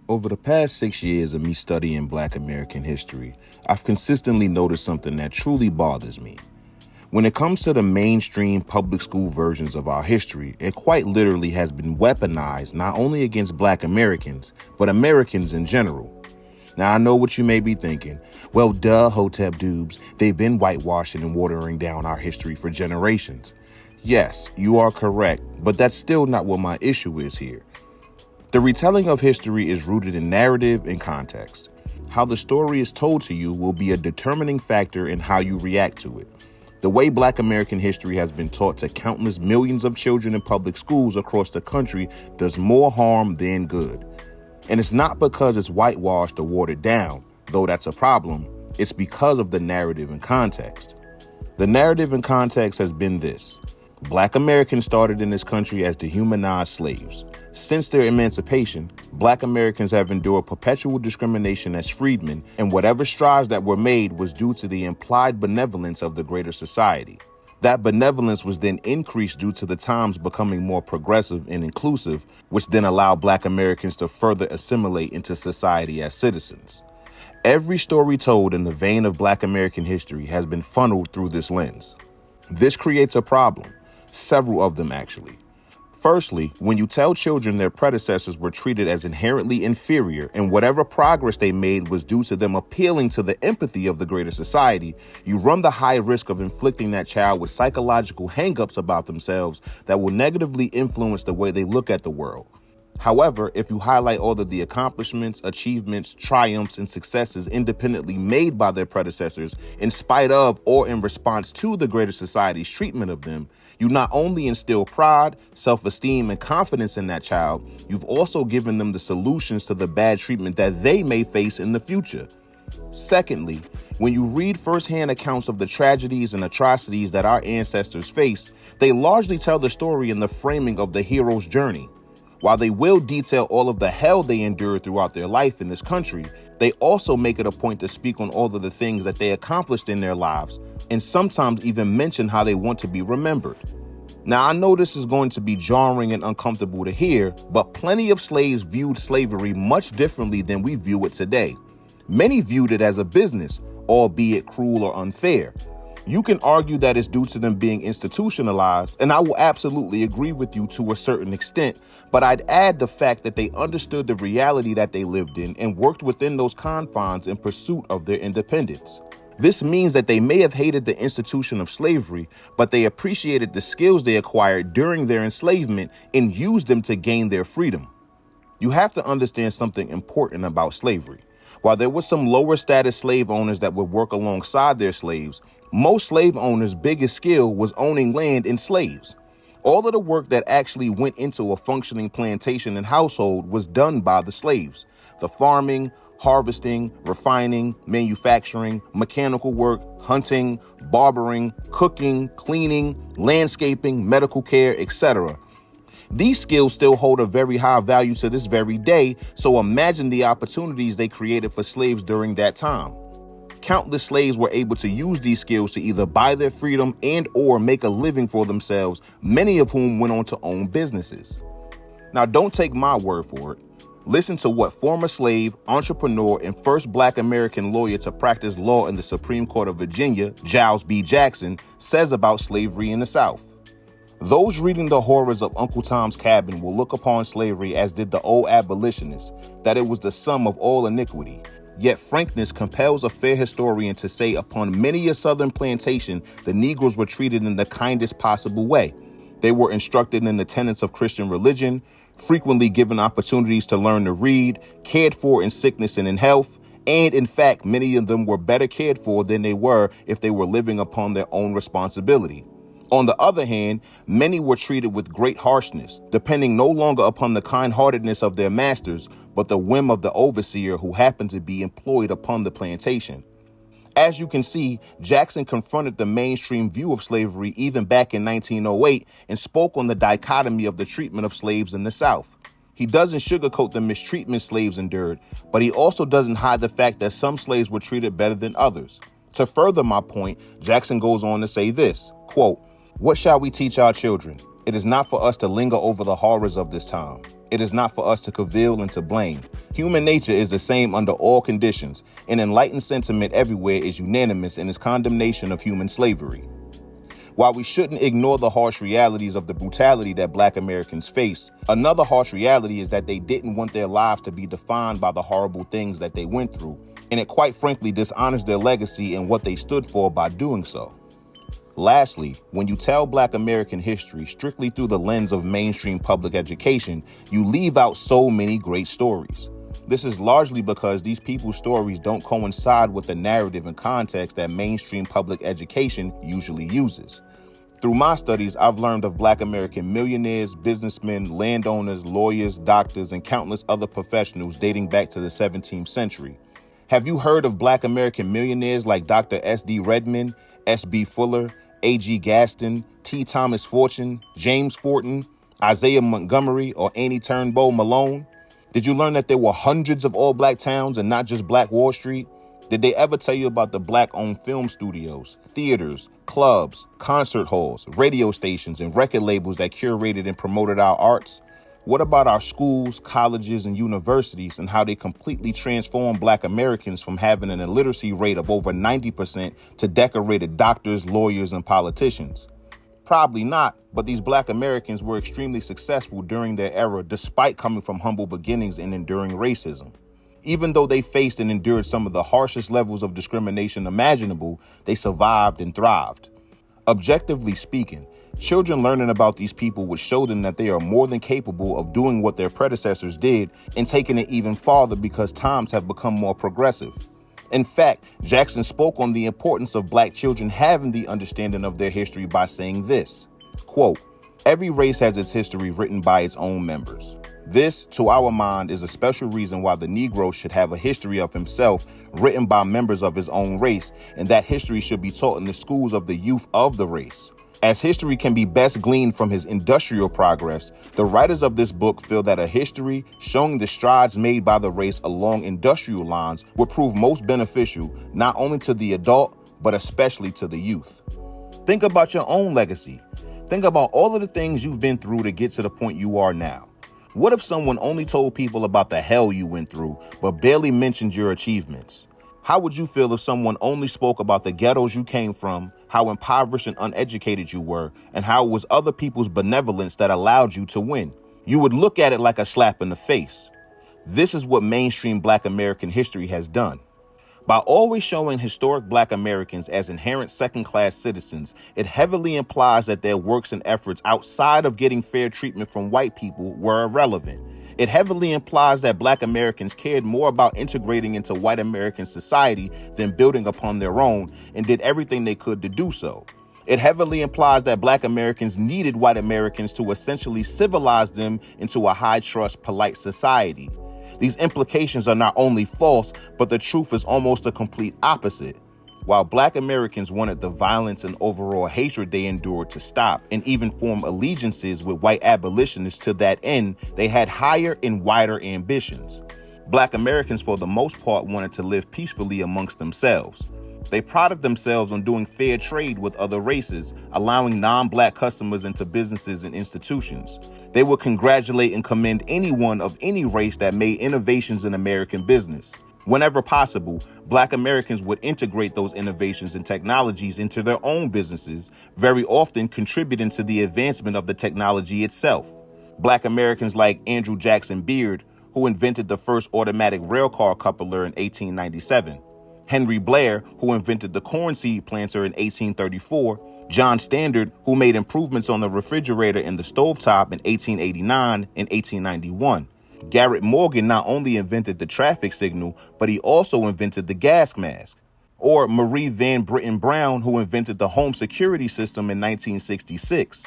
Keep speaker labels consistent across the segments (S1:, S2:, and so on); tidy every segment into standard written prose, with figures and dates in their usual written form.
S1: Over the past 6 years of me studying Black American history, I've consistently noticed something that truly bothers me. When it comes to the mainstream public school versions of our history, it quite literally has been weaponized not only against Black Americans, but Americans in general. Now, I know what you may be thinking. Well, duh, Hotep dubes, they've been whitewashing and watering down our history for generations. Yes, you are correct, but that's still not what my issue is here. The retelling of history is rooted in narrative and context. How the story is told to you will be a determining factor in how you react to it. The way Black American history has been taught to countless millions of children in public schools across the country does more harm than good. And it's not because it's whitewashed or watered down, though that's a problem. It's because of the narrative and context. The narrative and context has been this. Black Americans started in this country as dehumanized slaves. Since their emancipation, Black Americans have endured perpetual discrimination as freedmen, and whatever strides that were made was due to the implied benevolence of the greater society. That benevolence was then increased due to the times becoming more progressive and inclusive, which then allowed Black Americans to further assimilate into society as citizens. Every story told in the vein of Black American history has been funneled through this lens. This creates a problem, several of them actually. Firstly, when you tell children their predecessors were treated as inherently inferior and whatever progress they made was due to them appealing to the empathy of the greater society, you run the high risk of inflicting that child with psychological hangups about themselves that will negatively influence the way they look at the world. However, if you highlight all of the accomplishments, achievements, triumphs, and successes independently made by their predecessors in spite of or in response to the greater society's treatment of them, you not only instill pride, self-esteem, and confidence in that child, you've also given them the solutions to the bad treatment that they may face in the future. Secondly, when you read firsthand accounts of the tragedies and atrocities that our ancestors faced, they largely tell the story in the framing of the hero's journey. While they will detail all of the hell they endured throughout their life in this country, they also make it a point to speak on all of the things that they accomplished in their lives, and sometimes even mention how they want to be remembered. Now, I know this is going to be jarring and uncomfortable to hear, but plenty of slaves viewed slavery much differently than we view it today. Many viewed it as a business, albeit cruel or unfair. You can argue that it's due to them being institutionalized, and I will absolutely agree with you to a certain extent, but I'd add the fact that they understood the reality that they lived in and worked within those confines in pursuit of their independence. This means that they may have hated the institution of slavery, but they appreciated the skills they acquired during their enslavement and used them to gain their freedom. You have to understand something important about slavery. While there were some lower status slave owners that would work alongside their slaves, most slave owners' biggest skill was owning land and slaves. All of the work that actually went into a functioning plantation and household was done by the slaves. The farming, harvesting, refining, manufacturing, mechanical work, hunting, barbering, cooking, cleaning, landscaping, medical care, etc. These skills still hold a very high value to this very day, so imagine the opportunities they created for slaves during that time. Countless slaves were able to use these skills to either buy their freedom and or make a living for themselves, many of whom went on to own businesses. Now, don't take my word for it. Listen to what former slave, entrepreneur, and first Black American lawyer to practice law in the Supreme Court of Virginia, Giles B. Jackson, says about slavery in the South. Those reading the horrors of Uncle Tom's Cabin will look upon slavery as did the old abolitionists, that it was the sum of all iniquity. Yet frankness compels a fair historian to say upon many a Southern plantation, the Negroes were treated in the kindest possible way. They were instructed in the tenets of Christian religion, frequently given opportunities to learn to read, cared for in sickness and in health, and in fact, many of them were better cared for than they were if they were living upon their own responsibility. On the other hand, many were treated with great harshness, depending no longer upon the kind-heartedness of their masters, but the whim of the overseer who happened to be employed upon the plantation. As you can see, Jackson confronted the mainstream view of slavery even back in 1908 and spoke on the dichotomy of the treatment of slaves in the South. He doesn't sugarcoat the mistreatment slaves endured, but he also doesn't hide the fact that some slaves were treated better than others. To further my point, Jackson goes on to say this, quote, "What shall we teach our children? It is not for us to linger over the horrors of this time. It is not for us to cavil and to blame. Human nature is the same under all conditions, and enlightened sentiment everywhere is unanimous in its condemnation of human slavery. While we shouldn't ignore the harsh realities of the brutality that Black Americans face, another harsh reality is that they didn't want their lives to be defined by the horrible things that they went through, and it quite frankly dishonors their legacy and what they stood for by doing so. Lastly, when you tell Black American history strictly through the lens of mainstream public education, you leave out so many great stories. This is largely because these people's stories don't coincide with the narrative and context that mainstream public education usually uses. Through my studies, I've learned of Black American millionaires, businessmen, landowners, lawyers, doctors, and countless other professionals dating back to the 17th century. Have you heard of Black American millionaires like Dr. S.D. Redmond, S.B. Fuller, A.G. Gaston, T. Thomas Fortune, James Fortin, Isaiah Montgomery, or Annie Turnbull Malone? Did you learn that there were hundreds of all-Black towns and not just Black Wall Street? Did they ever tell you about the Black-owned film studios, theaters, clubs, concert halls, radio stations, and record labels that curated and promoted our arts? What about our schools, colleges, and universities and how they completely transformed Black Americans from having an illiteracy rate of over 90% to decorated doctors, lawyers, and politicians? Probably not, but these Black Americans were extremely successful during their era despite coming from humble beginnings and enduring racism. Even though they faced and endured some of the harshest levels of discrimination imaginable, they survived and thrived. Objectively speaking, children learning about these people would show them that they are more than capable of doing what their predecessors did and taking it even farther because times have become more progressive. In fact, Jackson spoke on the importance of Black children having the understanding of their history by saying this, quote, "Every race has its history written by its own members. This, to our mind, is a special reason why the Negro should have a history of himself written by members of his own race, and that history should be taught in the schools of the youth of the race. As history can be best gleaned from his industrial progress, the writers of this book feel that a history showing the strides made by the race along industrial lines would prove most beneficial not only to the adult, but especially to the youth." Think about your own legacy. Think about all of the things you've been through to get to the point you are now. What if someone only told people about the hell you went through, but barely mentioned your achievements? How would you feel if someone only spoke about the ghettos you came from, how impoverished and uneducated you were, and how it was other people's benevolence that allowed you to win? You would look at it like a slap in the face. This is what mainstream Black American history has done. By always showing historic Black Americans as inherent second-class citizens, it heavily implies that their works and efforts outside of getting fair treatment from white people were irrelevant. It heavily implies that Black Americans cared more about integrating into white American society than building upon their own, and did everything they could to do so. It heavily implies that Black Americans needed white Americans to essentially civilize them into a high-trust, polite society. These implications are not only false, but the truth is almost the complete opposite. While Black Americans wanted the violence and overall hatred they endured to stop, and even form allegiances with white abolitionists to that end, they had higher and wider ambitions. Black Americans, for the most part, wanted to live peacefully amongst themselves. They prided themselves on doing fair trade with other races, allowing non-Black customers into businesses and institutions. They would congratulate and commend anyone of any race that made innovations in American business. Whenever possible, Black Americans would integrate those innovations and technologies into their own businesses, very often contributing to the advancement of the technology itself. Black Americans like Andrew Jackson Beard, who invented the first automatic railcar coupler in 1897. Henry Blair, who invented the corn seed planter in 1834, John Standard, who made improvements on the refrigerator and the stovetop in 1889 and 1891. Garrett Morgan not only invented the traffic signal, but he also invented the gas mask. Or Marie Van Brittan Brown, who invented the home security system in 1966.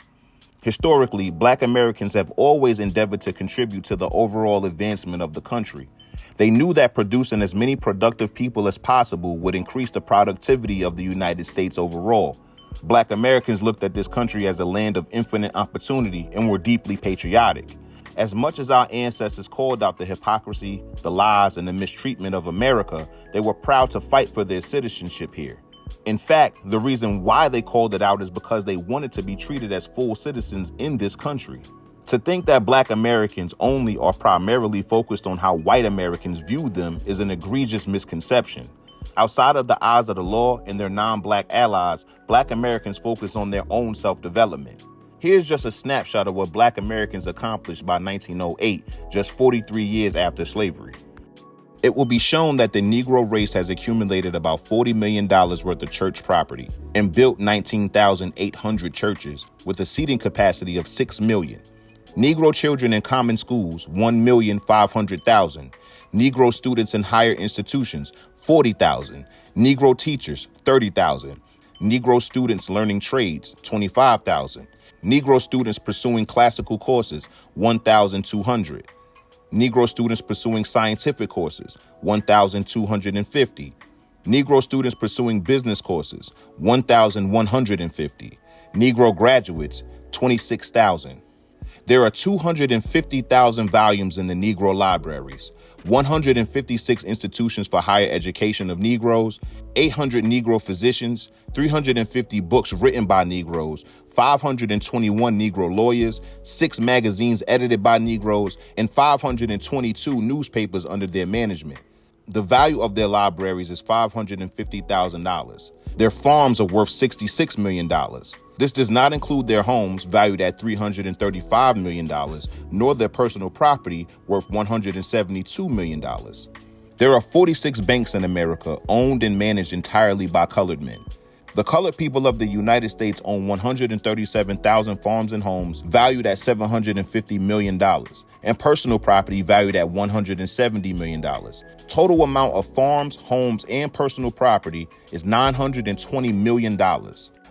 S1: Historically, Black Americans have always endeavored to contribute to the overall advancement of the country. They knew that producing as many productive people as possible would increase the productivity of the United States overall. Black Americans looked at this country as a land of infinite opportunity and were deeply patriotic. As much as our ancestors called out the hypocrisy, the lies, and the mistreatment of America, they were proud to fight for their citizenship here. In fact, the reason why they called it out is because they wanted to be treated as full citizens in this country. To think that Black Americans only or primarily focused on how white Americans viewed them is an egregious misconception. Outside of the eyes of the law and their non-Black allies, Black Americans focus on their own self-development. Here's just a snapshot of what Black Americans accomplished by 1908, just 43 years after slavery. It will be shown that the Negro race has accumulated about $40 million worth of church property and built 19,800 churches with a seating capacity of 6 million. Negro children in common schools, 1,500,000. Negro students in higher institutions, 40,000. Negro teachers, 30,000. Negro students learning trades, 25,000. Negro students pursuing classical courses, 1,200. Negro students pursuing scientific courses, 1,250. Negro students pursuing business courses, 1,150. Negro graduates, 26,000. There are 250,000 volumes in the Negro libraries, 156 institutions for higher education of Negroes, 800 Negro physicians, 350 books written by Negroes, 521 Negro lawyers, 6 magazines edited by Negroes, and 522 newspapers under their management. The value of their libraries is $550,000. Their farms are worth $66 million. This does not include their homes, valued at $335 million, nor their personal property, worth $172 million. There are 46 banks in America, owned and managed entirely by colored men. The colored people of the United States own 137,000 farms and homes, valued at $750 million, and personal property valued at $170 million. Total amount of farms, homes, and personal property is $920 million.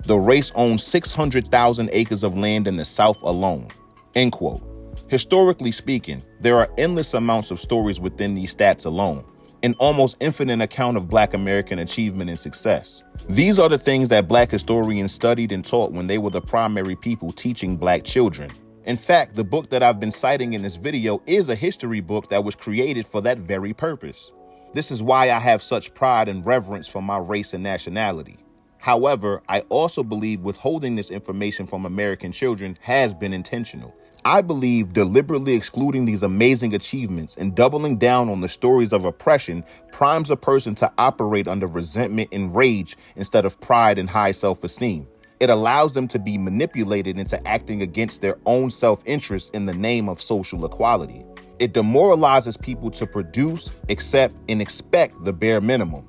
S1: The race owns 600,000 acres of land in the South alone. End quote. Historically speaking, there are endless amounts of stories within these stats alone, an almost infinite account of Black American achievement and success. These are the things that Black historians studied and taught when they were the primary people teaching Black children. In fact, the book that I've been citing in this video is a history book that was created for that very purpose. This is why I have such pride and reverence for my race and nationality. However, I also believe withholding this information from American children has been intentional. I believe deliberately excluding these amazing achievements and doubling down on the stories of oppression primes a person to operate under resentment and rage instead of pride and high self-esteem. It allows them to be manipulated into acting against their own self-interest in the name of social equality. It demoralizes people to produce, accept, and expect the bare minimum.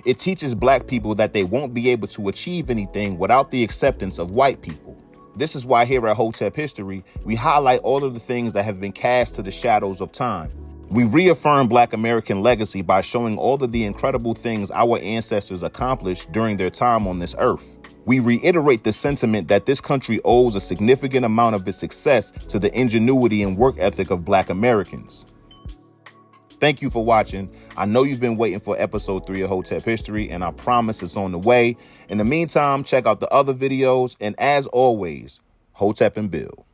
S1: It teaches Black people that they won't be able to achieve anything without the acceptance of white people. This is why here at Hotep History, we highlight all of the things that have been cast to the shadows of time. We reaffirm Black American legacy by showing all of the incredible things our ancestors accomplished during their time on this earth. We reiterate the sentiment that this country owes a significant amount of its success to the ingenuity and work ethic of Black Americans. Thank you for watching. I know you've been waiting for episode 3 of Hotep History, and I promise it's on the way. In the meantime, check out the other videos, and as always, Hotep and Bill.